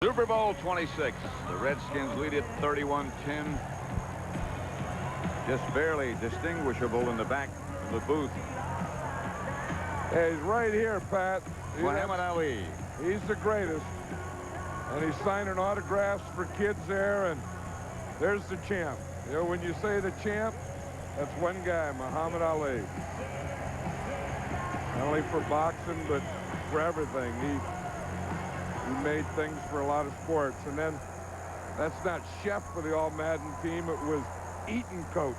Super Bowl 26. The Redskins lead it 31-10. Just barely distinguishable in the back of the booth. Yeah, he's right here, Pat. Muhammad Ali. He's the greatest. And he's signing autographs for kids there, and there's the champ. You know, when you say the champ, that's one guy, Muhammad Ali. Not only for boxing, but for everything. He made things for a lot of sports. And then that's not chef for the all Madden team. It was eating coach.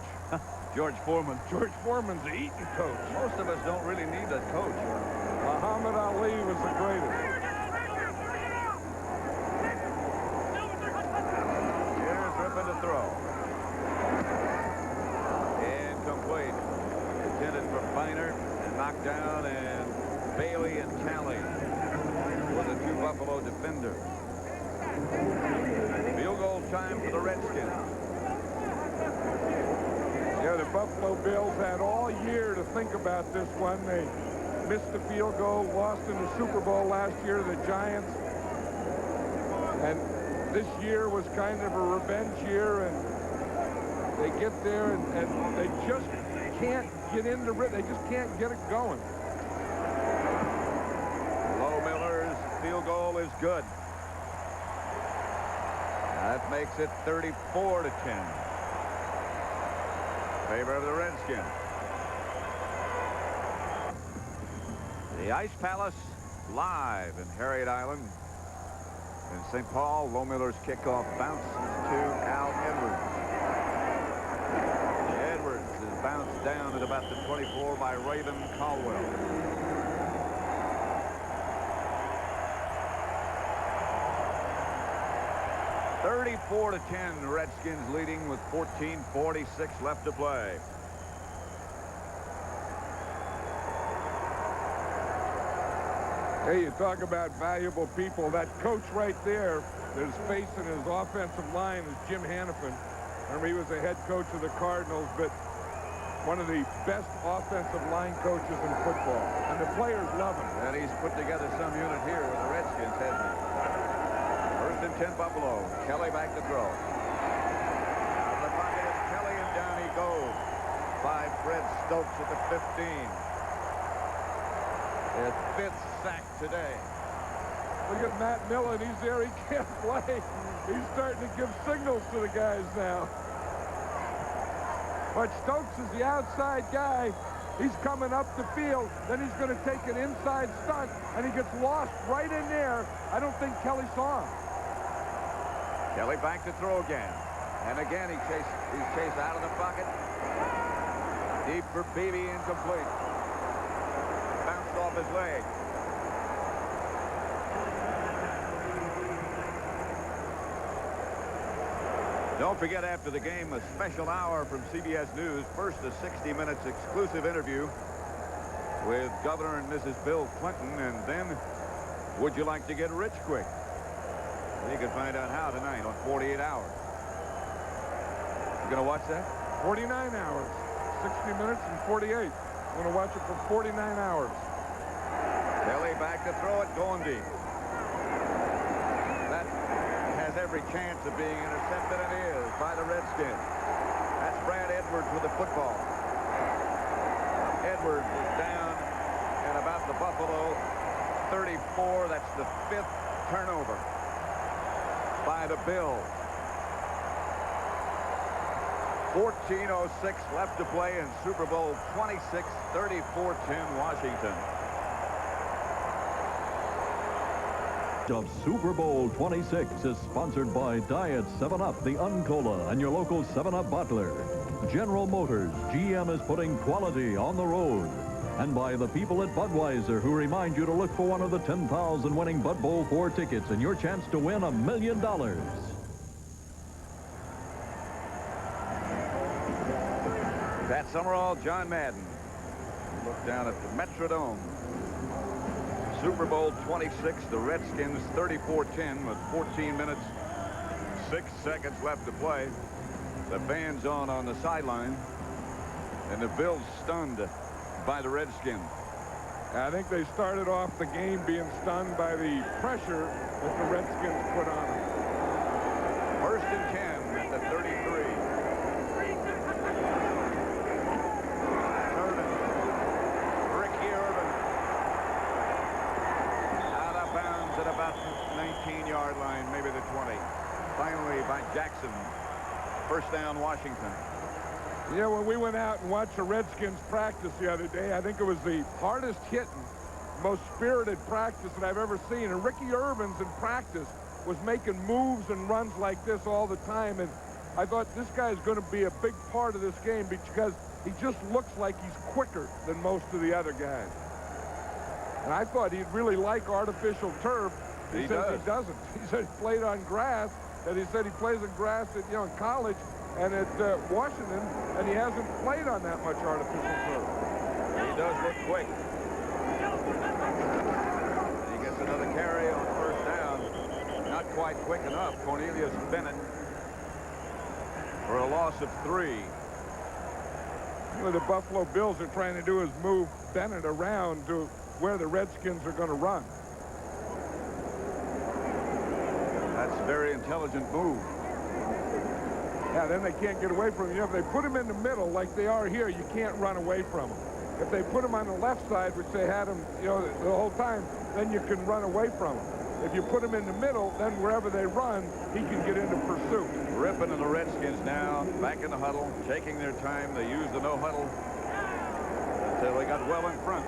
George Foreman. George Foreman's the eating coach. Most of us don't really need that coach. Muhammad Ali was the greatest. Here's ripping to throw. Incomplete. Intended for Biner and knocked down, and Bailey and Talley were the two Buffalo defenders. Field goal time for the Redskins. Yeah, the Buffalo Bills had all year to think about this one. They missed the field goal, lost in the Super Bowl last year to the Giants. And this year was kind of a revenge year, and they get there and they just can't get into it. They just can't get it going. Field goal is good. That makes it 34-10. Favor of the Redskins. The Ice Palace live in Harriet Island in St. Paul. Lohmiller's kickoff bounce to Al Edwards. Edwards is bounced down at about the 24 by Raven Caldwell. 34-10, the Redskins leading with 14:46 left to play. Hey, you talk about valuable people. That coach right there that is facing his offensive line is Jim Hannafin. Remember, he was the head coach of the Cardinals, but one of the best offensive line coaches in football. And the players love him. And he's put together some unit here with the Redskins, hasn't he? First and 10 Buffalo. Kelly back to throw. Out of the pocket is Kelly, and down he goes by Fred Stokes at the 15. His fifth sack today. Look at Matt Millen. He's there. He can't play. He's starting to give signals to the guys now. But Stokes is the outside guy. He's coming up the field. Then he's going to take an inside stunt, and he gets lost right in there. I don't think Kelly saw him. Kelly back to throw again. And again, he's chased out of the pocket. Deep for Beebe, incomplete. Bounced off his leg. Don't forget, after the game, a special hour from CBS News. First, a 60 minutes exclusive interview with Governor and Mrs. Bill Clinton. And then, would you like to get rich quick? You can find out how tonight on 48 Hours. You gonna watch that? 49 hours. 60 minutes and 48. I'm gonna watch it for 49 hours. Kelly back to throw it, going deep. That has every chance of being intercepted, and is by the Redskins. That's Brad Edwards with the football. Edwards is down at about the Buffalo 34. That's the 5th turnover by the Bills. 14:06 left to play in Super Bowl 26, 34-10 Washington. Of Super Bowl 26 is sponsored by Diet 7-Up, the Uncola, and your local 7-Up bottler. General Motors, GM is putting quality on the road. And by the people at Budweiser, who remind you to look for one of the 10,000 winning Bud Bowl 4 tickets and your chance to win $1 million. Pat Summerall, John Madden. Look down at the Metrodome. Super Bowl 26, the Redskins 34-10 with 14 minutes, 6 seconds left to play. The fans on the sideline, and the Bills stunned by the Redskins. I think they started off the game being stunned by the pressure that the Redskins put on them. 1st and 10 at the 33. Ricky Irvin. Out of bounds at about the 19-yard line, maybe the 20. Finally by Jackson. 1st down, Washington. Yeah, when we went out and watched the Redskins practice the other day, I think it was the hardest hitting, most spirited practice that I've ever seen. And Ricky Irvin's in practice was making moves and runs like this all the time. And I thought this guy is going to be a big part of this game because he just looks like he's quicker than most of the other guys. And I thought he'd really like artificial turf. He says he doesn't. He said he played on grass, and he said he plays on grass at, in college and at Washington, and he hasn't played on that much artificial turf. He does look quick. He gets another carry on 1st down. Not quite quick enough. Cornelius Bennett for a loss of 3. What the Buffalo Bills are trying to do is move Bennett around to where the Redskins are going to run. That's a very intelligent move. Yeah, then they can't get away from him. If they put him in the middle like they are here, you can't run away from him. If they put him on the left side, which they had him, the whole time, then you can run away from him. If you put him in the middle, then wherever they run, he can get into pursuit. Rippon and the Redskins now back in the huddle, taking their time. They use the no huddle until they got well in front.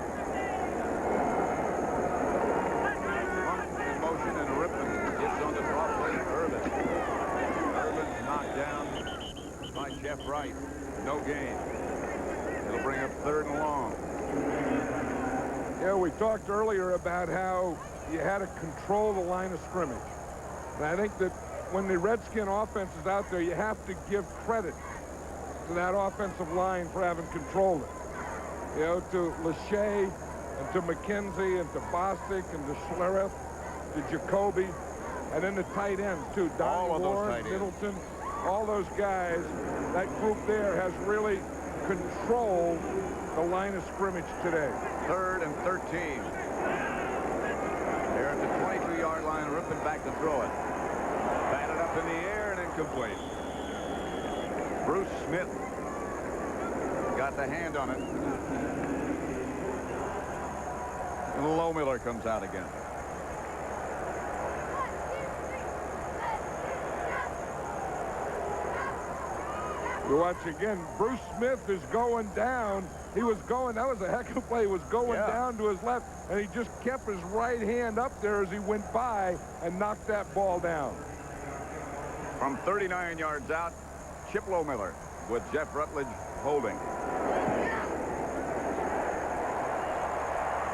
In motion, and Rippon gets on the draw play. Irvin. Irvin's knocked down by Jeff Wright. No gain. It'll bring up 3rd and long. Yeah, we talked earlier about how you had to control the line of scrimmage. And I think that when the Redskin offense is out there, you have to give credit to that offensive line for having controlled it. To Lachey and to McKenzie and to Bostic and to Schlereth, to Jacoby, and then the tight ends too. Donnie Ward, Middleton, all those guys. That group there has really controlled the line of scrimmage today. 3rd and 13. They're at the 22-yard line. Rippon back to throw it. Batted up in the air and incomplete. Bruce Smith got the hand on it. And Lohmiller comes out again. You watch again. Bruce Smith is going down. He was going, that was a heck of a play. He was going down to his left, and he just kept his right hand up there as he went by and knocked that ball down. From 39 yards out, Chip Lohmiller with Jeff Rutledge holding.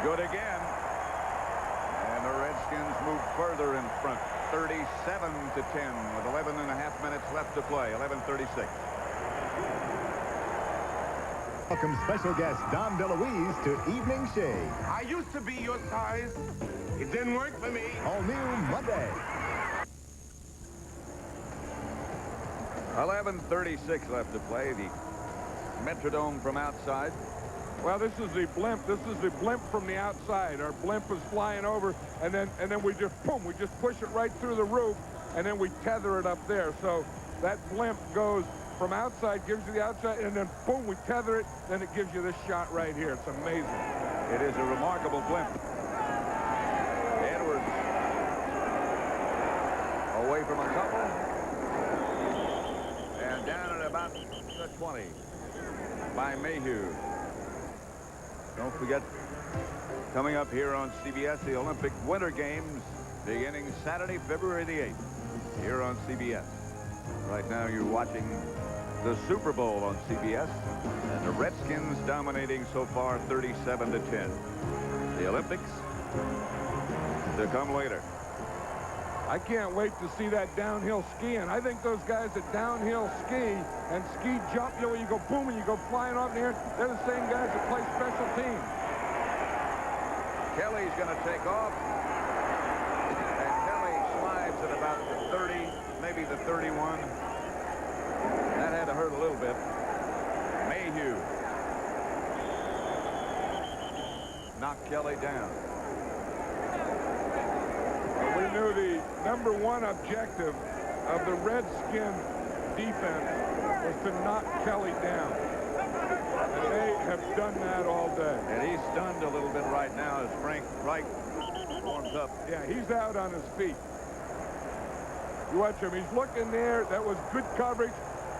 Good again. And the Redskins move further in front. 37-10 with 11.5 minutes left to play. 11:36. Welcome special guest Dom DeLuise to Evening Shade. I used to be your size. It didn't work for me. All new Monday. 11:36 left to play. The Metrodome from outside. Well, this is the blimp. This is the blimp from the outside. Our blimp is flying over, and then we just, boom, we just push it right through the roof, and then we tether it up there. So that blimp goes from outside, gives you the outside, and then boom, we tether it, then it gives you this shot right here. It's amazing. It is a remarkable blimp. Edwards away from a couple, and down at about the 20 by Mayhew. Don't forget, coming up here on CBS, the Olympic Winter Games beginning Saturday, February the 8th, here on CBS. Right now, you're watching the Super Bowl on CBS, and the Redskins dominating so far 37-10. The Olympics to come later. I can't wait to see that downhill skiing. I think those guys that downhill ski and ski jump, you know, you go boom and you go flying off in the air, they're the same guys that play special teams. Kelly's going to take off, and Kelly slides at about the 30, maybe the 31. That had to hurt a little bit. Mayhew knocked Kelly down. We you knew the #1 objective of the Redskins defense was to knock Kelly down. And they have done that all day. And he's stunned a little bit right now as Frank Reich warms up. Yeah, he's out on his feet. You watch him. He's looking there. That was good coverage,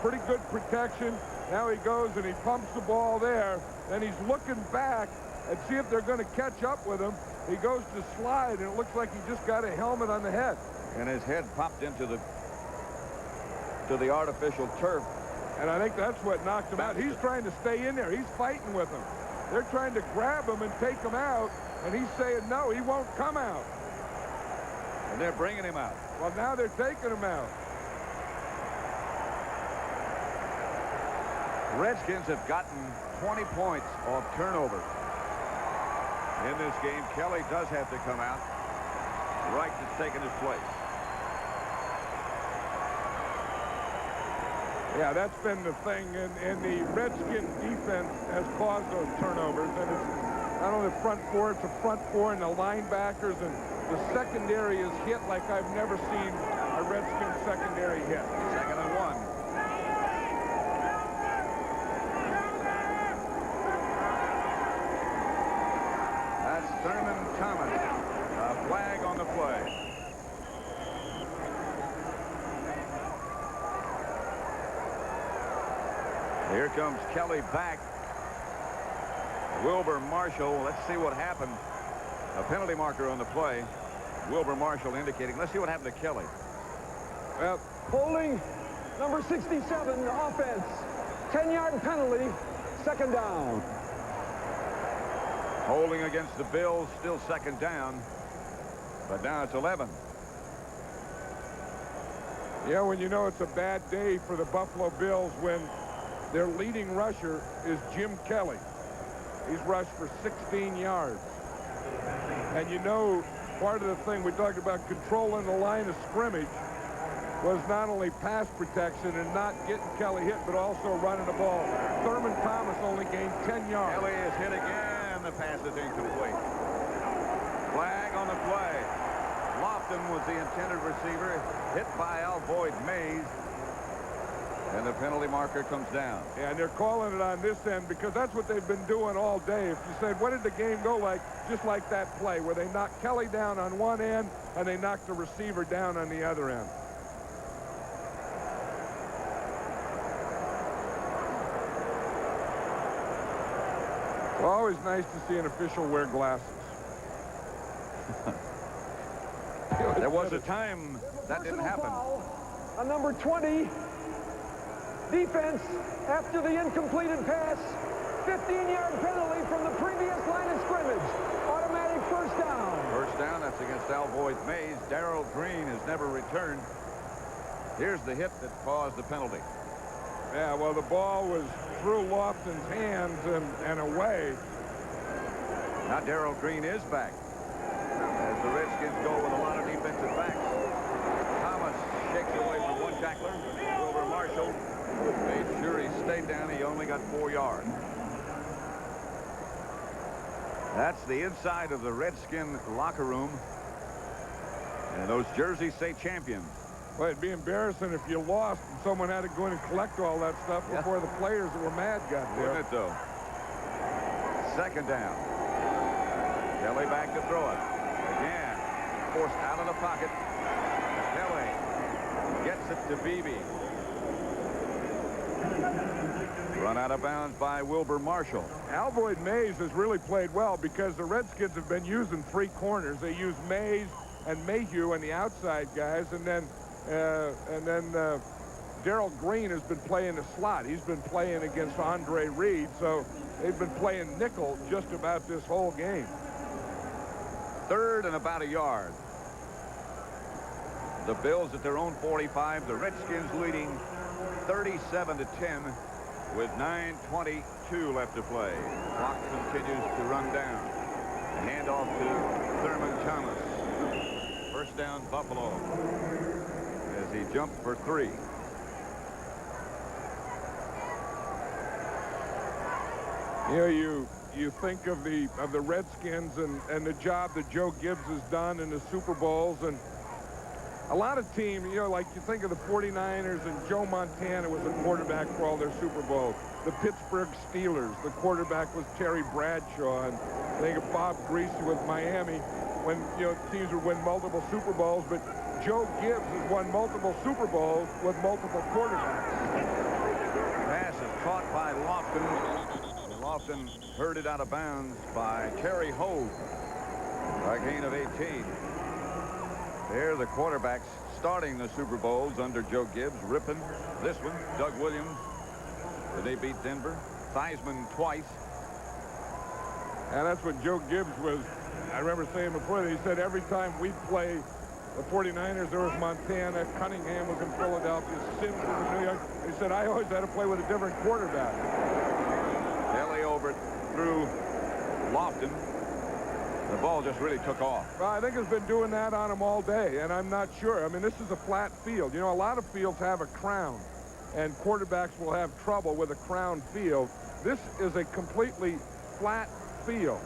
pretty good protection. Now he goes and he pumps the ball there. Then he's looking back and see if they're going to catch up with him. He goes to slide, and it looks like he just got a helmet on the head. And his head popped into the artificial turf. And I think that's what knocked him out. He's trying to stay in there. He's fighting with them. They're trying to grab him and take him out, and he's saying, no, he won't come out. And they're bringing him out. Well, now they're taking him out. The Redskins have gotten 20 points off turnovers. In this game, Kelly does have to come out. Reich has taken his place. Yeah, that's been the thing, and the Redskins defense has caused those turnovers, and it's not only the front four, it's the front four and the linebackers, and the secondary is hit like I've never seen a Redskins secondary hit. 2nd and 1. That's Thurman Thomas. A flag on the play. Here comes Kelly back. Wilbur Marshall. Let's see what happened. A penalty marker on the play. Wilbur Marshall indicating. Let's see what happened to Kelly. Well, holding number 67, offense. 10-yard penalty, 2nd down. Holding against the Bills, still 2nd down. But now it's 11. Yeah, when you know it's a bad day for the Buffalo Bills when their leading rusher is Jim Kelly. He's rushed for 16 yards. And you know, part of the thing we talked about controlling the line of scrimmage was not only pass protection and not getting Kelly hit, but also running the ball. Thurman Thomas only gained 10 yards. Kelly is hit again. The pass is incomplete. Flag on the play. Lofton was the intended receiver, hit by Alvoid Mays. And the penalty marker comes down. Yeah, and they're calling it on this end because that's what they've been doing all day. If you said, what did the game go like? Just like that play where they knocked Kelly down on one end and they knocked the receiver down on the other end. Well, always nice to see an official wear glasses. There was a time that didn't happen. On number 20. Defense after the incompleted pass. 15-yard penalty from the previous line of scrimmage. Automatic 1st down. 1st down, that's against Alvoid Mays. Darrell Green has never returned. Here's the hit that caused the penalty. Yeah, well, the ball was through Lofton's hands and away. Now Darrell Green is back. As the Redskins go with a lot of defensive backs. Thomas shakes away from one tackler. Wilbur Marshall made sure he stayed down. He only got 4 yards. That's the inside of the Redskin locker room. And those jerseys say champions. Well, it'd be embarrassing if you lost and someone had to go in and collect all that stuff before the players that were mad got there. Wouldn't it, though? 2nd down. Kelly back to throw it. Again, forced out of the pocket. Kelly gets it to Beebe. Run out of bounds by Wilbur Marshall. Alvoid Mays has really played well because the Redskins have been using 3 corners. They use Mays and Mayhew and the outside guys, and then Darrell Green has been playing the slot. He's been playing against Andre Reed, so they've been playing nickel just about this whole game. 3rd and about a yard. The Bills at their own 45. The Redskins leading 37-10 with 9:22 left to play. Clock continues to run down. The handoff to Thurman Thomas. 1st down, Buffalo, as he jumped for 3. You know, you think of the Redskins and the job that Joe Gibbs has done in the Super Bowls, and A lot of teams, you know, like you think of the 49ers and Joe Montana was a quarterback for all their Super Bowls. The Pittsburgh Steelers, the quarterback was Terry Bradshaw. And think of Bob Greasy with Miami when, you know, teams would win multiple Super Bowls. But Joe Gibbs has won multiple Super Bowls with multiple quarterbacks. Pass is caught by Lofton. Lofton herded out of bounds by Terry Hove. A gain of 18. There the quarterbacks starting the Super Bowls under Joe Gibbs. Rippon, this one, Doug Williams. They beat Denver. Theismann twice. And that's what Joe Gibbs was. I remember saying before that he said every time we play the 49ers, there was Montana, Cunningham was in Philadelphia, Sims was in New York. He said, I always had to play with a different quarterback. Kelly over through Lofton. The ball just really took off. Well, I think it's been doing that on him all day, and I'm not sure. I mean, this is a flat field. You know, a lot of fields have a crown, and quarterbacks will have trouble with a crown field. This is a completely flat field,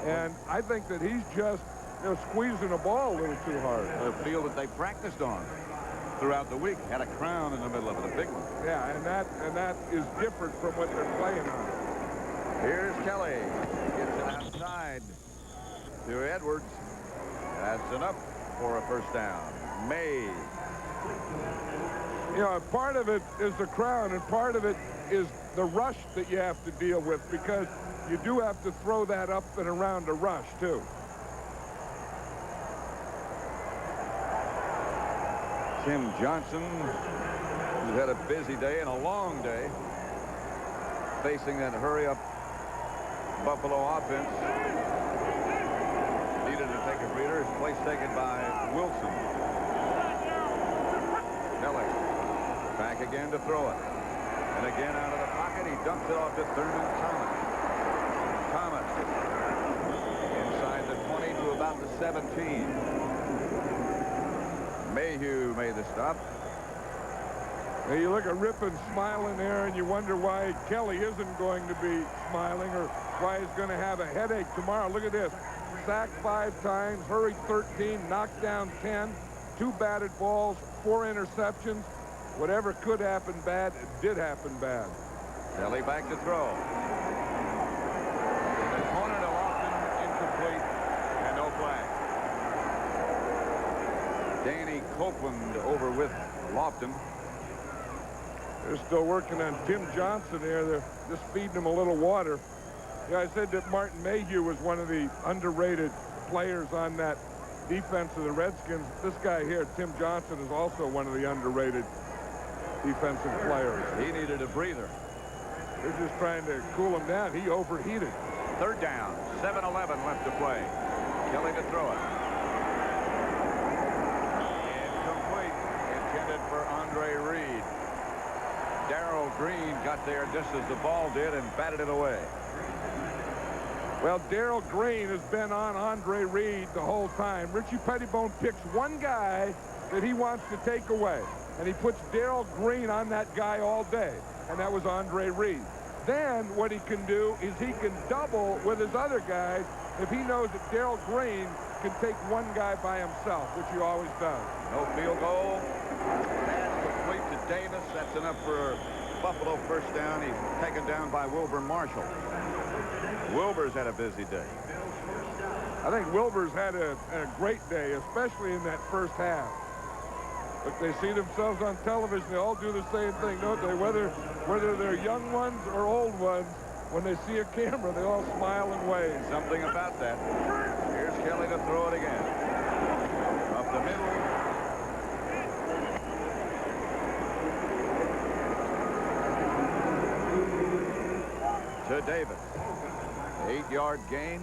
and I think that he's just, you know, squeezing the ball a little too hard. The field that they practiced on throughout the week had a crown in the middle of it, a big one. Yeah, and that is different from what they're playing on. Here's Kelly. Gets it outside to Edwards. That's enough for a first down. May. You know, part of it is the crown, and part of it is the rush that you have to deal with, because you do have to throw that up and around a rush, too. Tim Johnson, who's had a busy day and a long day, facing that hurry-up Buffalo offense. Needed to take a breather. His place taken by Wilson. Kelly back again to throw it. And again out of the pocket. He dumps it off to Thurman Thomas. Thomas inside the 20 to about the 17. Mayhew made the stop. Now you look at Rippon smiling there, and you wonder why Kelly isn't going to be smiling, or why he's going to have a headache tomorrow. Look at this. Sacked 5 times, hurried 13, knocked down 10, 2 batted balls, 4 interceptions. Whatever could happen bad, it did happen bad. Kelly back to throw. In the corner to Lofton, incomplete, and no flag. Danny Copeland over with Lofton. They're still working on Tim Johnson there. They're just feeding him a little water. Yeah, I said that Martin Mayhew was one of the underrated players on that defense of the Redskins. This guy here, Tim Johnson, is also one of the underrated defensive players. He needed a breather. They're just trying to cool him down. He overheated. Third down, 7:11 left to play. Kelly to throw it. Incomplete. Intended for Andre Reed. Darrell Green got there just as the ball did and batted it away. Well, Darrell Green has been on Andre Reed the whole time. Richie Pettibone picks one guy that he wants to take away, and he puts Darrell Green on that guy all day, and that was Andre Reed. Then what he can do is he can double with his other guys if he knows that Darrell Green can take one guy by himself, which he always does. No field goal. Pass complete to Davis. That's enough for Buffalo first down. He's taken down by Wilbur Marshall. Wilbur's had a busy day. I think Wilbur's had a great day, especially in that first half. But they see themselves on television, they all do the same thing, don't they? Whether they're young ones or old ones, when they see a camera, they all smile and wave. Something about that. Here's Kelly to throw it again. Up the middle. To Davis. 8-yard gain.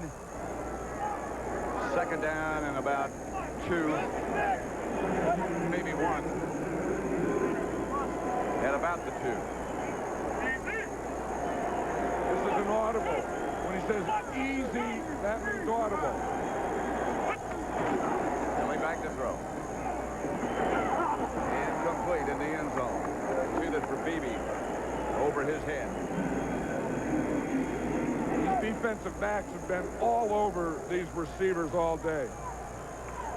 Second down and about 2. Maybe 1. At about the 2. This is an audible. When he says easy, that means audible. Kelly back to throw. Incomplete in the end zone. Intended for Beebe. Over his head. These defensive backs have been all over these receivers all day.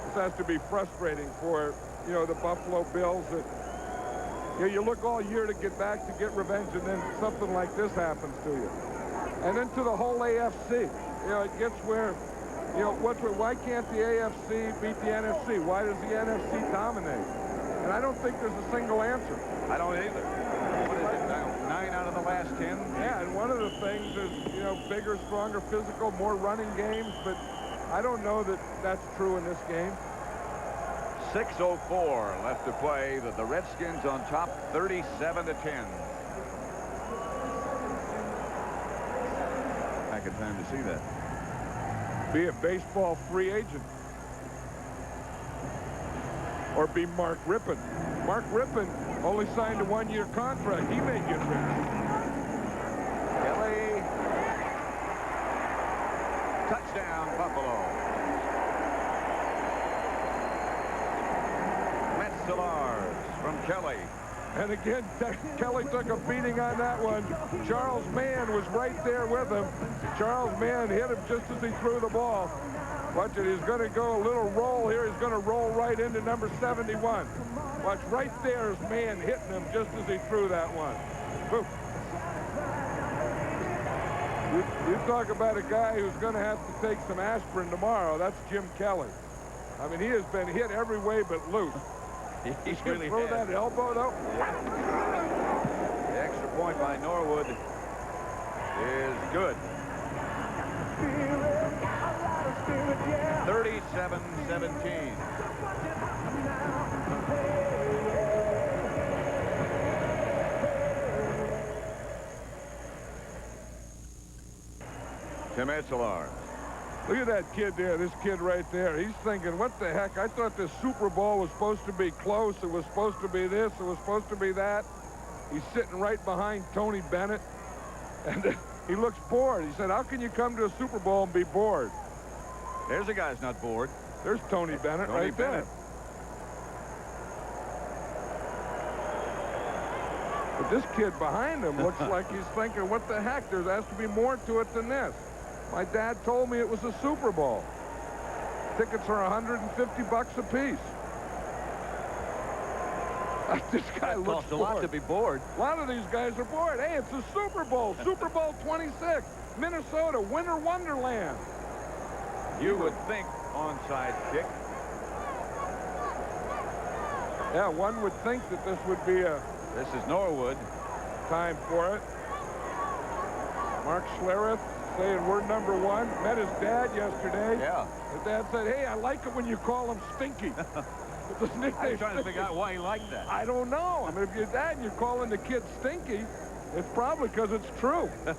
This has to be frustrating for you know, the Buffalo Bills that, you know, you look all year to get back to get revenge, and then something like this happens to you. And then to the whole AFC. You know, it gets where, you know, why can't the AFC beat the NFC? Why does the NFC dominate? And I don't think there's a single answer. I don't either. What is it now? 9 out of the last 10? Yeah, and one of the things is, you know, bigger, stronger, physical, more running games, but I don't know that that's true in this game. 6:04 left to play. The Redskins on top 37-10. Back in time to see that. Be a baseball free agent. Or be Mark Rippon. Mark Rippon only signed a 1-year contract. He may get rich. Kelly. Touchdown, Buffalo. From Kelly. And again, Kelly took a beating on that one. Charles Mann was right there with him. Charles Mann hit him just as he threw the ball. Watch it, he's going to go a little roll here. He's going to roll right into number 71. Watch, right there is Mann hitting him just as he threw that one. Boom. You talk about a guy who's going to have to take some aspirin tomorrow. That's Jim Kelly. I mean, he has been hit every way but loose. He's really throw that elbow, though. The extra point by Norwood is good. 37-17. Tim Etzelaar. Look at that kid there, this kid right there. He's thinking, what the heck? I thought this Super Bowl was supposed to be close. It was supposed to be this. It was supposed to be that. He's sitting right behind Tony Bennett. And he looks bored. He said, how can you come to a Super Bowl and be bored? There's a guy who's not bored. There's Tony Bennett right there. But this kid behind him looks like he's thinking, what the heck? There has to be more to it than this. My dad told me it was a Super Bowl. Tickets are $150 a piece. This guy looks costs a lot to be bored. A lot of these guys are bored. Hey, it's a Super Bowl. Super Bowl 26. Minnesota, Winter Wonderland. You would think onside kick. Yeah, one would think that this would be a... This is Norwood. Time for it. Mark Schlereth saying we're number 1. Met his dad yesterday. Yeah. His dad said, hey, I like it when you call him Stinky. I'm trying to figure out why he liked that. I don't know. I mean, if you're dad and you're calling the kid Stinky, it's probably because it's true. The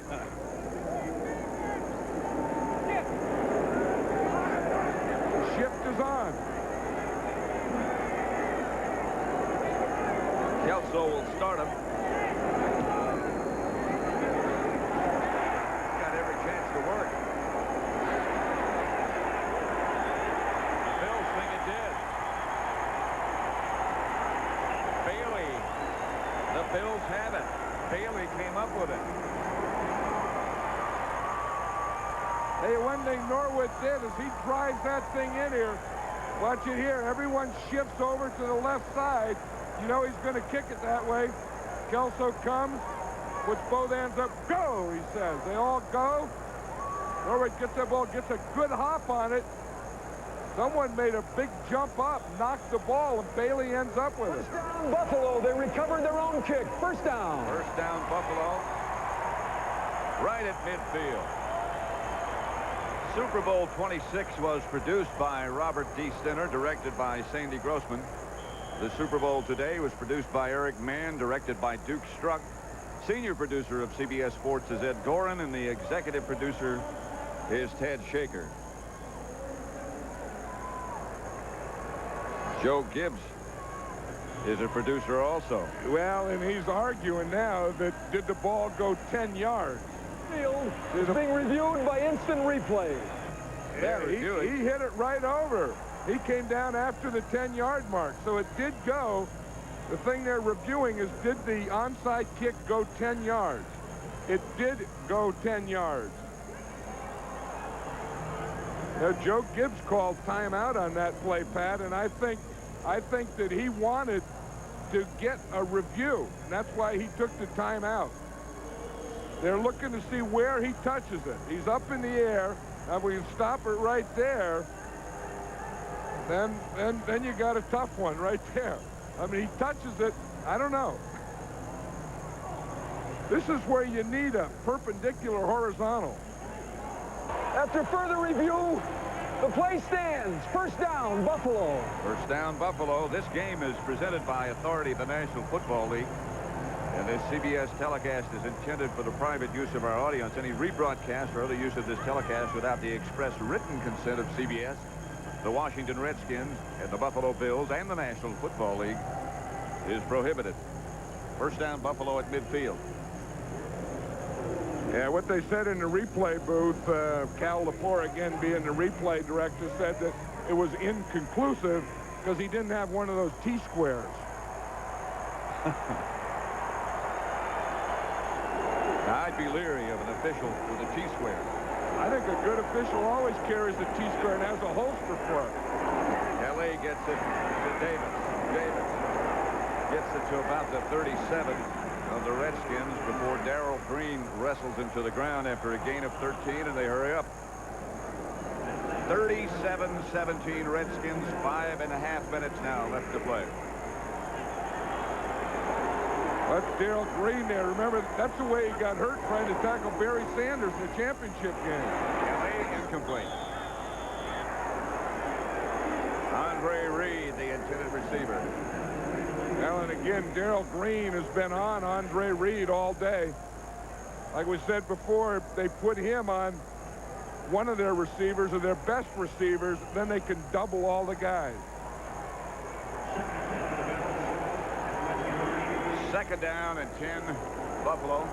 shift is on. Kelso will start him. Got every chance to work. The Bills think it did. Bailey. The Bills have it. Bailey came up with it. Hey, one thing Norwood did is he drives that thing in here. Watch it here. Everyone shifts over to the left side. You know he's going to kick it that way. Kelso comes, puts both hands up, go, he says. They all go. Norwood gets that ball, gets a good hop on it. Someone made a big jump up, knocked the ball, and Bailey ends up with it. First down, Buffalo. They recovered their own kick. First down. First down, Buffalo. Right at midfield. Super Bowl 26 was produced by Robert D. Stinner, directed by Sandy Grossman. The Super Bowl today was produced by Eric Mann, directed by Duke Struck. Senior producer of CBS Sports is Ed Gorin, and the executive producer is Ted Shaker. Joe Gibbs is a producer also. Well, and he's arguing now that did the ball go 10 yards? Field is being reviewed by instant replay. Yeah, he hit it right over. He came down after the 10-yard mark, so it did go. The thing they're reviewing is, did the onside kick go 10 yards? It did go 10 yards. Now, Joe Gibbs called timeout on that play, Pat, and I think I think that he wanted to get a review, and that's why he took the timeout. They're looking to see where he touches it. He's up in the air. Now, if we can stop it right there, then you got a tough one right there. I mean, he touches it. I don't know. This is where you need a perpendicular horizontal. After further review, the play stands. First down, Buffalo. First down, Buffalo. This game is presented by authority of the National Football League. And this CBS telecast is intended for the private use of our audience. Any rebroadcast or other use of this telecast without the express written consent of CBS, the Washington Redskins, and the Buffalo Bills, and the National Football League is prohibited. First down, Buffalo at midfield. Yeah, what they said in the replay booth, Cal Lepore, again being the replay director, said that it was inconclusive because he didn't have one of those T-squares. I'd be leery of an official with a T-square. I think a good official always carries the T-square and has a holster for it. Kelly gets it to Davis. Davis gets it to about the 37 of the Redskins before Darrell Green wrestles him to the ground after a gain of 13, and they hurry up. 37-17 Redskins, 5.5 minutes now left to play. That's Darrell Green there. Remember, that's the way he got hurt trying to tackle Barry Sanders in the championship game. Kelly incomplete. Andre Reed, the intended receiver. Well, and again, Darrell Green has been on Andre Reed all day. Like we said before, they put him on one of their receivers or their best receivers, then they can double all the guys. Second down and 10, Buffalo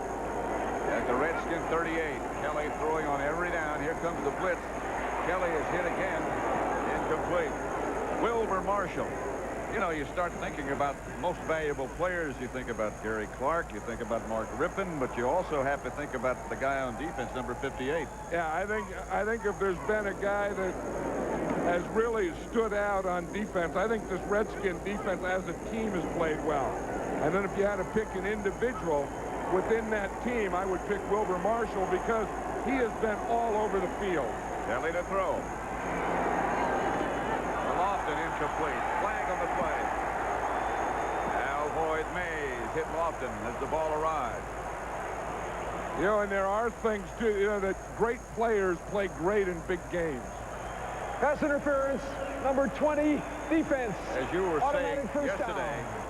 at the Redskin 38. Kelly throwing on every down. Here comes the blitz. Kelly is hit again. Incomplete. Wilbur Marshall. You know, you start thinking about most valuable players. You think about Gary Clark. You think about Mark Rippon. But you also have to think about the guy on defense, number 58. Yeah, I think if there's been a guy that has really stood out on defense, I think this Redskin defense as a team has played well. And then if you had to pick an individual within that team, I would pick Wilbur Marshall because he has been all over the field. Kelly to throw. Lofton incomplete. Flag on the play. Now Boyd Mays hit Lofton as the ball arrives. You know, and there are things, too, you know, that great players play great in big games. Pass interference, number 20, defense. As you were saying Automatic first yesterday, down.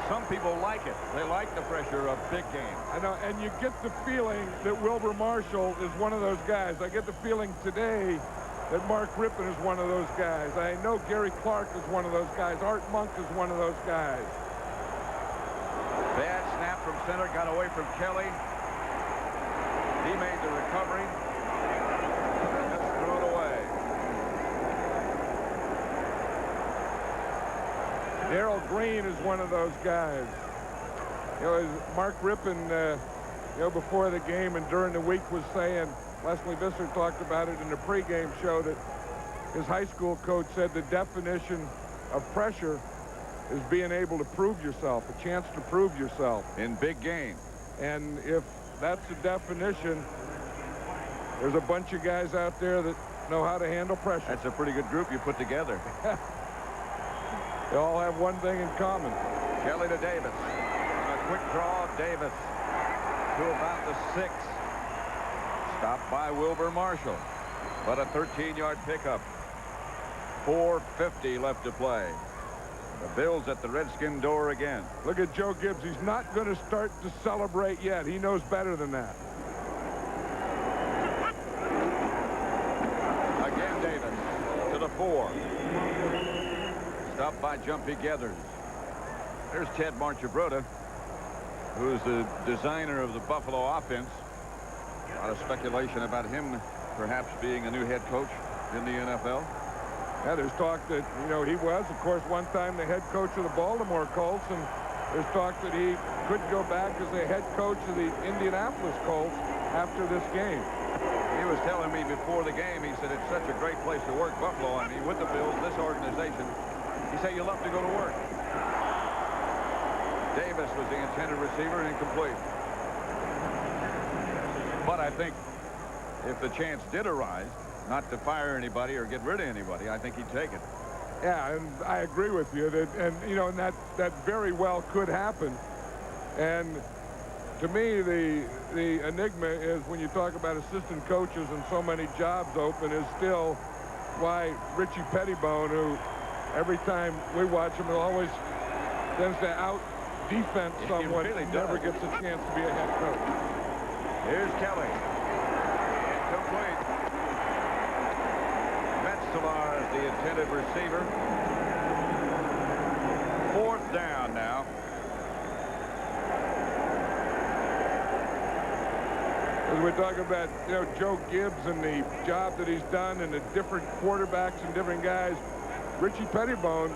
some people like it. They like the pressure of big games. I know, and you get the feeling that Wilbur Marshall is one of those guys. I get the feeling today that Mark Rippon is one of those guys. I know Gary Clark is one of those guys. Art Monk is one of those guys. Bad snap from center, got away from Kelly. He made the recovery. And just threw it away. Darrell Green is one of those guys. You know, as Mark Rippon, you know, before the game and during the week was saying, Leslie Visser talked about it in the pregame show, that his high school coach said the definition of pressure is being able to prove yourself, a chance to prove yourself. In big games. And if that's the definition, there's a bunch of guys out there that know how to handle pressure. That's a pretty good group you put together. They all have one thing in common. Kelly to Davis. On a quick draw, Davis to about the 6. Stopped by Wilbur Marshall. But a 13-yard pickup. 4:50 left to play. The Bills at the Redskin door again. Look at Joe Gibbs. He's not going to start to celebrate yet. He knows better than that. Again, Davis to the 4. Stopped by Jumpy Geathers. There's Ted Marchibroda, who's the designer of the Buffalo offense. A lot of speculation about him perhaps being a new head coach in the NFL. Yeah, there's talk that, you know, he was, of course, one time the head coach of the Baltimore Colts, and there's talk that he could go back as the head coach of the Indianapolis Colts after this game. He was telling me before the game, he said it's such a great place to work, Buffalo. I mean, with the Bills, this organization You say you love to go to work. Davis was the intended receiver, incomplete. But I think if the chance did arise, not to fire anybody or get rid of anybody, I think he'd take it. Yeah, and I agree with you. And you know, and that very well could happen. And to me, the enigma is when you talk about assistant coaches and so many jobs open is still why Richie Pettibone, who every time we watch him, always tends to out-defense someone, really never gets a chance to be a head coach. Here's Kelly. Incomplete. Metzelaar is the intended receiver. 4th down now. As we're talking about, you know, Joe Gibbs and the job that he's done and the different quarterbacks and different guys, Richie Pettibone,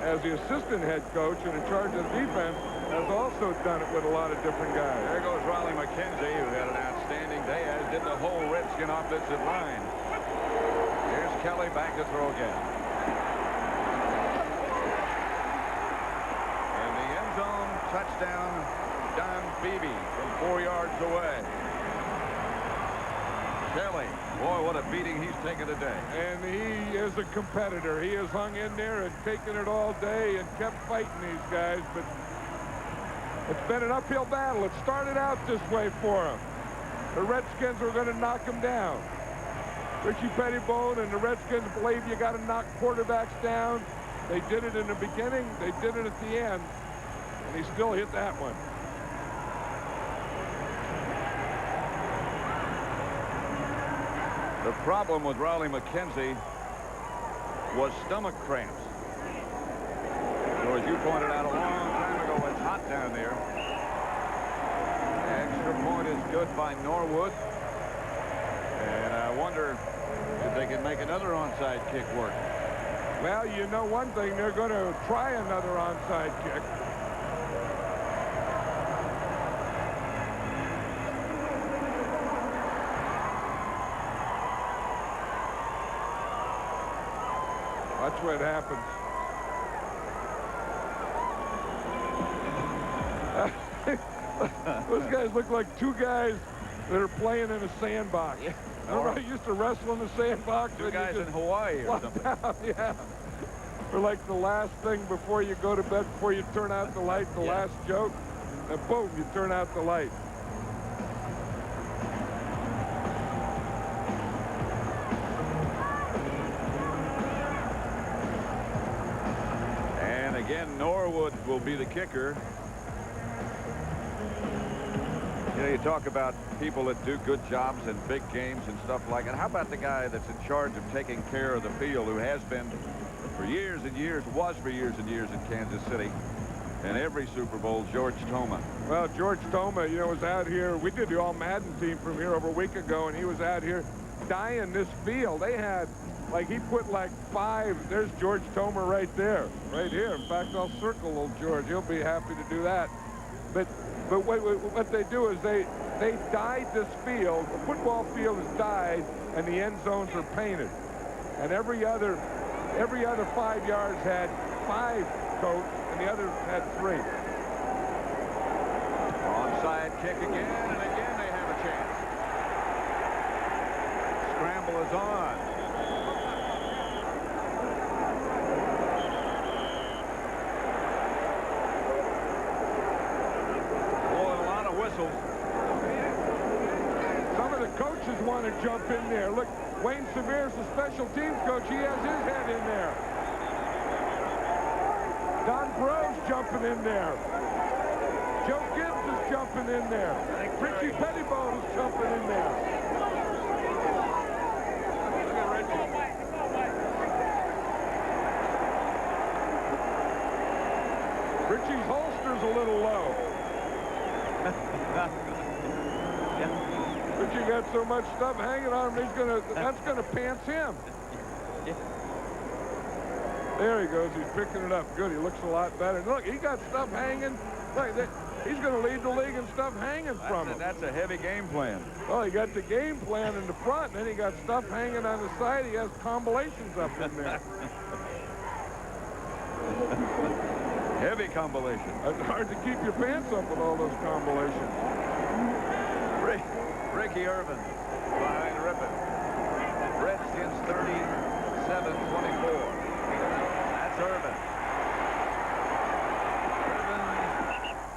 as the assistant head coach and in charge of the defense, has also done it with a lot of different guys. There goes Riley McKenzie, who had an outstanding day, as did the whole Redskin offensive line. Here's Kelly back to throw again. And the end zone touchdown, Don Beebe from 4 yards away. Kelly, boy, what a beating he's taken today. And he is a competitor. He has hung in there and taken it all day and kept fighting these guys, but it's been an uphill battle. It started out this way for him. The Redskins were going to knock him down. Richie Pettibone and the Redskins believe you got to knock quarterbacks down. They did it in the beginning. They did it at the end. And he still hit that one. The problem with Riley McKenzie was stomach cramps. So as you pointed out a long time ago, it's hot down there. Extra point is good by Norwood. And I wonder if they can make another onside kick work. Well, you know one thing, they're going to try another onside kick. That's what happens. Those guys look like two guys that are playing in a sandbox. Yeah. Remember I used to wrestle in the sandbox? Two guys in Hawaii or something. Yeah. Or like the last thing before you go to bed, before you turn out the light, the last joke, and boom, you turn out the light. And again, Norwood will be the kicker. You know, you talk about people that do good jobs in big games and stuff like that. How about the guy that's in charge of taking care of the field, who has been for years and years, was for years and years in Kansas City, and every Super Bowl, George Toma. Well, George Toma, you know, was out here. We did the all-Madden team from here over a week ago, and he was out here dyeing this field. They had, like, he put like 5. There's George Toma right there, right here. In fact, I'll circle little George. He'll be happy to do that. But what they do is they dyed this field. The football field is dyed, and the end zones are painted. And every other 5 yards had 5 coats, and the others had 3. Onside kick again, and again they have a chance. Scramble is on. Some of the coaches want to jump in there. Look, Wayne Severe's the special teams coach. He has his head in there. Don Bro's jumping in there. Joe Gibbs is jumping in there. Richie Pettibone is jumping in there. Look at Richie. Richie's holster's a little low. Richie got so much stuff hanging on him, that's gonna pants him. There he goes, he's picking it up. Good, he looks a lot better. Look, he got stuff hanging. Look, he's gonna lead the league in stuff hanging from him. That's a heavy game plan. Well, he got the game plan in the front, and then he got stuff hanging on the side. He has combinations up in there. Heavy combination. It's hard to keep your pants up with all those combinations. Ricky Irvin behind Rippon. Redskins 37-24. That's Irvin. Irvin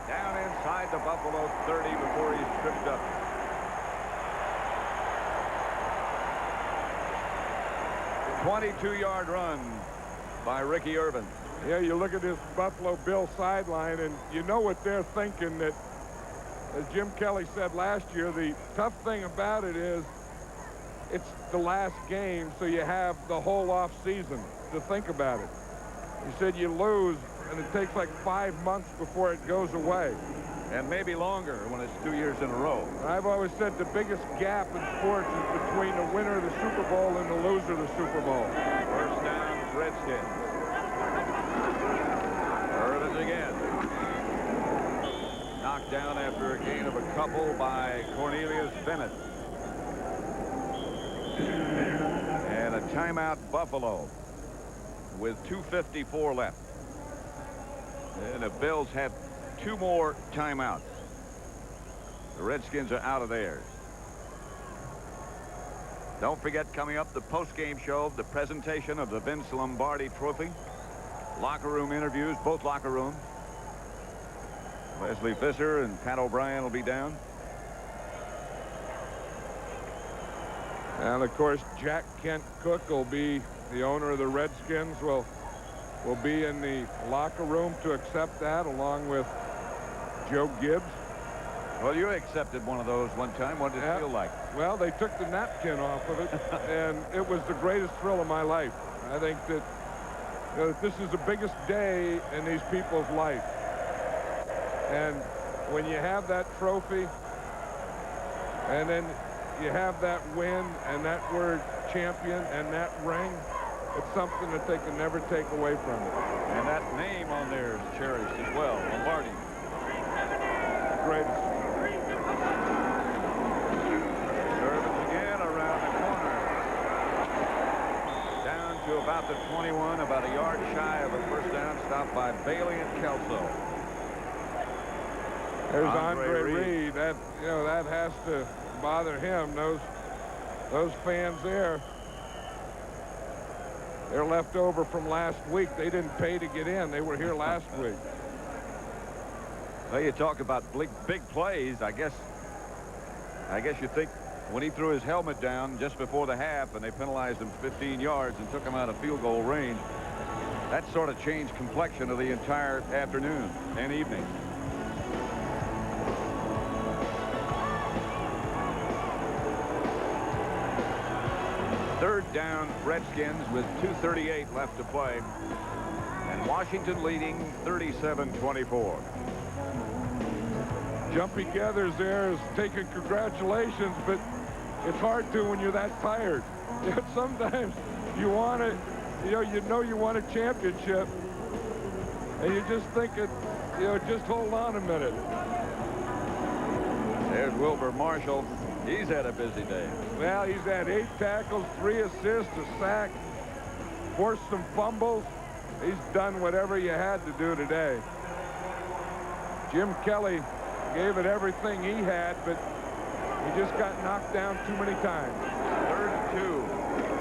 down inside the Buffalo 30 before he's tripped up. A 22-yard run by Ricky Irvin. Yeah, you look at this Buffalo Bills sideline, and you know what they're thinking, that, as Jim Kelly said last year, the tough thing about it is it's the last game, so you have the whole off season to think about it. He said you lose, and it takes like 5 months before it goes away. And maybe longer when it's 2 years in a row. I've always said the biggest gap in sports is between the winner of the Super Bowl and the loser of the Super Bowl. First down, Redskins. Irvin again. Knocked down after a gain of a couple by Cornelius Bennett. And a timeout, Buffalo, with 2:54 left. And the Bills have 2 more timeouts. The Redskins are out of theirs. Don't forget, coming up, the post-game show, the presentation of the Vince Lombardi Trophy. Locker room interviews, both locker rooms. Leslie Visser and Pat O'Brien will be down. And of course, Jack Kent Cook will be the owner of the Redskins. Will be in the locker room to accept that, along with Joe Gibbs. Well, you accepted one of those one time. What did it feel like? Well, they took the napkin off of it, and it was the greatest thrill of my life. I think that, you know, this is the biggest day in these people's life. And when you have that trophy, and then you have that win, and that word champion, and that ring, it's something that they can never take away from it. And that name on there is cherished as well, Lombardi. Greatest. Irvin again around the corner. Down to about the 21, about a yard shy of a first down, stopped by Bailey and Kelso. There's Andre Reed. That, you know, that has to bother him. Those fans there, they're left over from last week. They didn't pay to get in. They were here last week. Well, you talk about big plays. I guess you think when he threw his helmet down just before the half and they penalized him 15 yards and took him out of field goal range, that sort of changed complexion of the entire afternoon and evening. Third down, Redskins with 2:38 left to play, and Washington leading 37-24. Jumpy Gathers there is taking congratulations, but it's hard to when you're that tired. You know, sometimes you want it, you know you want a championship, and you just think it, you know, just hold on a minute. There's Wilbur Marshall. He's had a busy day. Well, he's had 8 tackles, 3 assists, a sack, forced some fumbles. He's done whatever you had to do today. Jim Kelly gave it everything he had, but he just got knocked down too many times. 3rd and 2.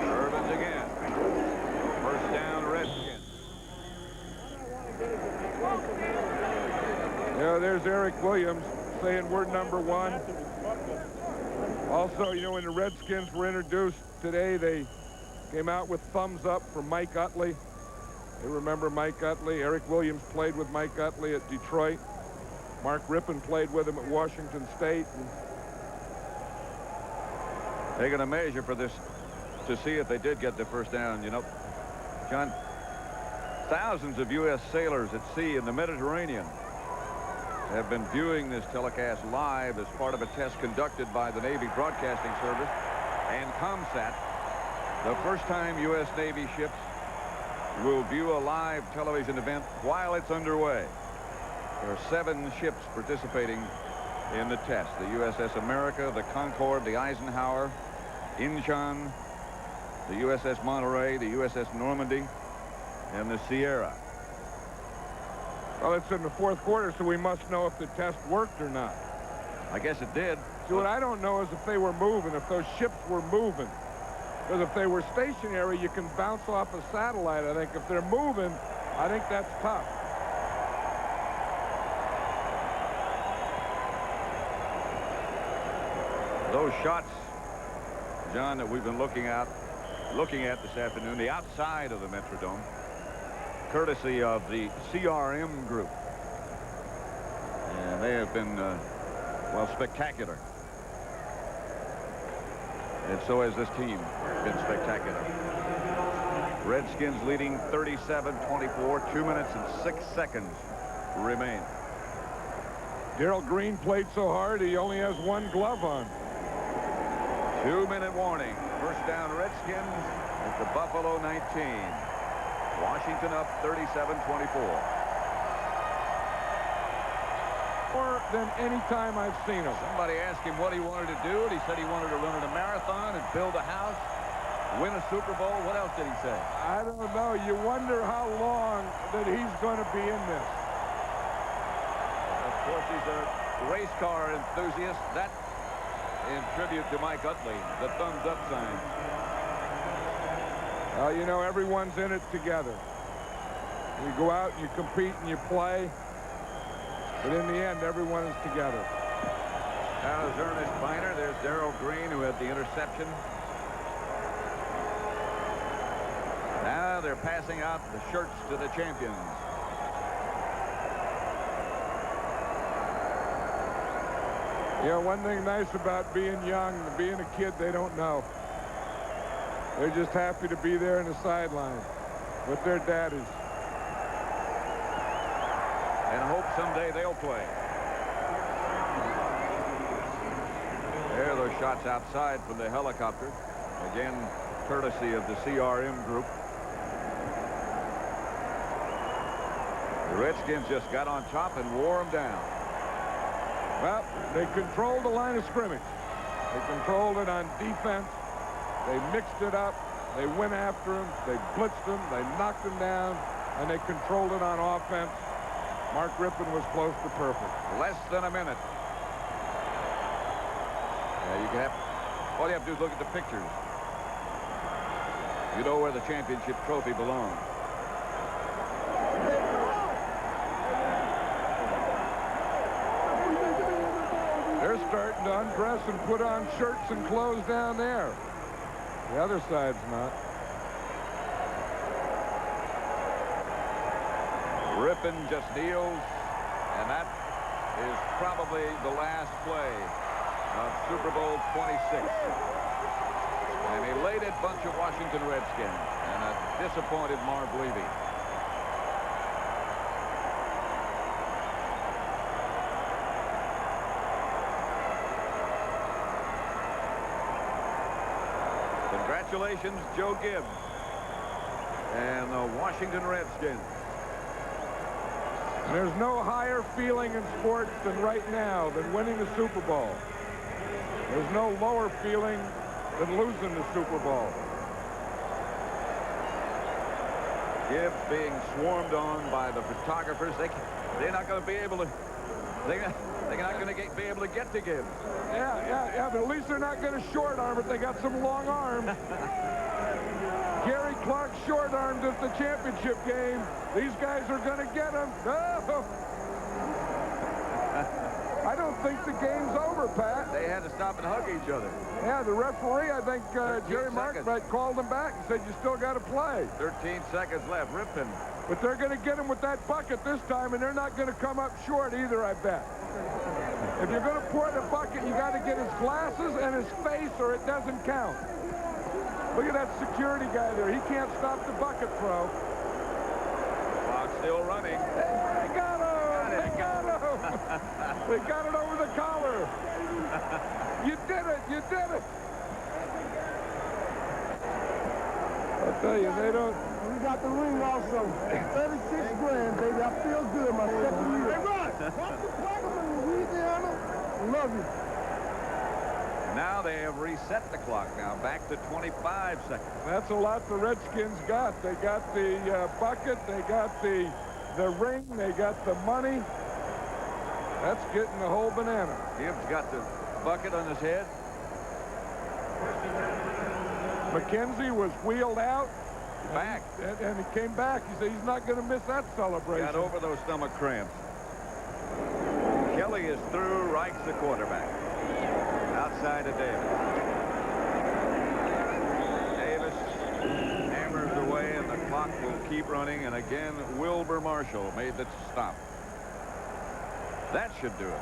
Irvin's again. First down, Redskins. You know, there's Eric Williams saying we're number 1. Also, you know, when the Redskins were introduced today, they came out with thumbs up from Mike Utley. They remember Mike Utley. Eric Williams played with Mike Utley at Detroit. Mark Rippon played with him at Washington State. They're going to measure for this to see if they did get the first down. You know, John, thousands of U.S. sailors at sea in the Mediterranean have been viewing this telecast live as part of a test conducted by the Navy Broadcasting Service and ComSat. The first time U.S. Navy ships will view a live television event while it's underway. There are 7 ships participating in the test. The USS America, the Concorde, the Eisenhower, Incheon, the USS Monterey, the USS Normandy, and the Sierra. Well, it's in the fourth quarter, so we must know if the test worked or not. I guess it did. See, what I don't know is if they were moving, if those ships were moving. Because if they were stationary, you can bounce off a satellite, I think. If they're moving, I think that's tough. Those shots, John, that we've been looking at this afternoon, the outside of the Metrodome, courtesy of the CRM group. And they have been, well, spectacular. And so has this team been spectacular. Redskins leading 37-24, 2 minutes and 6 seconds remain. Darrell Green played so hard, he only has one glove on. 2-minute warning. First down Redskins at the Buffalo 19. Washington up 37-24. More than any time I've seen him. Somebody asked him what he wanted to do, and he said he wanted to run a marathon and build a house, win a Super Bowl. What else did he say? I don't know. You wonder how long that he's going to be in this. Of course, he's a race car enthusiast. That in tribute to Mike Utley, the thumbs up sign. Well, you know, everyone's in it together. You go out and you compete and you play, but in the end, everyone is together. There's Ernest Biner. There's Darrell Green, who had the interception. Now they're passing out the shirts to the champions. Yeah, one thing nice about being young, being a kid they don't know. They're just happy to be there in the sideline with their daddies. And hope someday they'll play. There are those shots outside from the helicopter. Again, courtesy of the CRM group. The Redskins just got on top and wore them down. Well, they controlled the line of scrimmage. They controlled it on defense. They mixed it up. They went after them. They blitzed them. They knocked them down. And they controlled it on offense. Mark Rippon was close to perfect. Less than a minute. Yeah, you can have, all you have to do is look at the pictures. You know where the championship trophy belongs. They're starting to undress and put on shirts and clothes down there. The other side's not. Rippon just kneels, and that is probably the last play of Super Bowl 26. An elated bunch of Washington Redskins and a disappointed Marv Levy. Congratulations, Joe Gibbs and the Washington Redskins. And there's no higher feeling in sports than right now than winning the Super Bowl. There's no lower feeling than losing the Super Bowl. Gibbs being swarmed on by the photographers. They're not going to be able to. They're not going to be able to get to Gibbs. Yeah, but at least they're not going to short arm it. They got some long arms. Gary Clark short armed at the championship game. These guys are going to get him. No. I don't think the game's over, Pat. They had to stop and hug each other. Yeah, the referee, I think Jerry Markbreit called him back and said, you still got to play. 13 seconds left. Rippon. But they're going to get him with that bucket this time, and they're not going to come up short either, I bet. If you're going to pour the bucket, you got to get his glasses and his face, or it doesn't count. Look at that security guy there. He can't stop the bucket throw. Clock still running. They got him! They got him! They got it over the collar. You did it! You did it! I'll tell you, they don't... We got the ring also. 36 grand, baby. I feel good. My second year. Hey, Ron! Watch the Platinum in Louisiana. Love you. Now they have reset the clock now back to 25 seconds. That's a lot the Redskins got. They got the bucket. They got the the ring. They got the money. That's getting the whole banana. Gibbs got the bucket on his head. McKenzie was wheeled out. Back. And he came back. He said he's not going to miss that celebration. Got over those stomach cramps. Kelly is through. Reich's the quarterback. Outside of Davis. Davis hammers away, and the clock will keep running. And again, Wilbur Marshall made the stop. That should do it.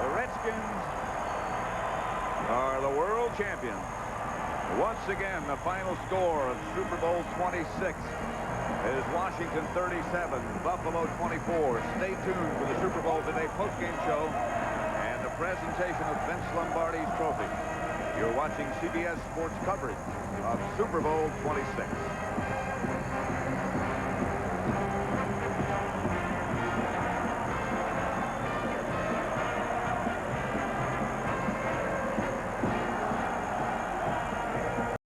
The Redskins are the world champions. Once again, the final score of Super Bowl 26 is Washington 37, Buffalo 24. Stay tuned for the Super Bowl Today postgame show and the presentation of Vince Lombardi's trophy. You're watching CBS Sports coverage of Super Bowl 26.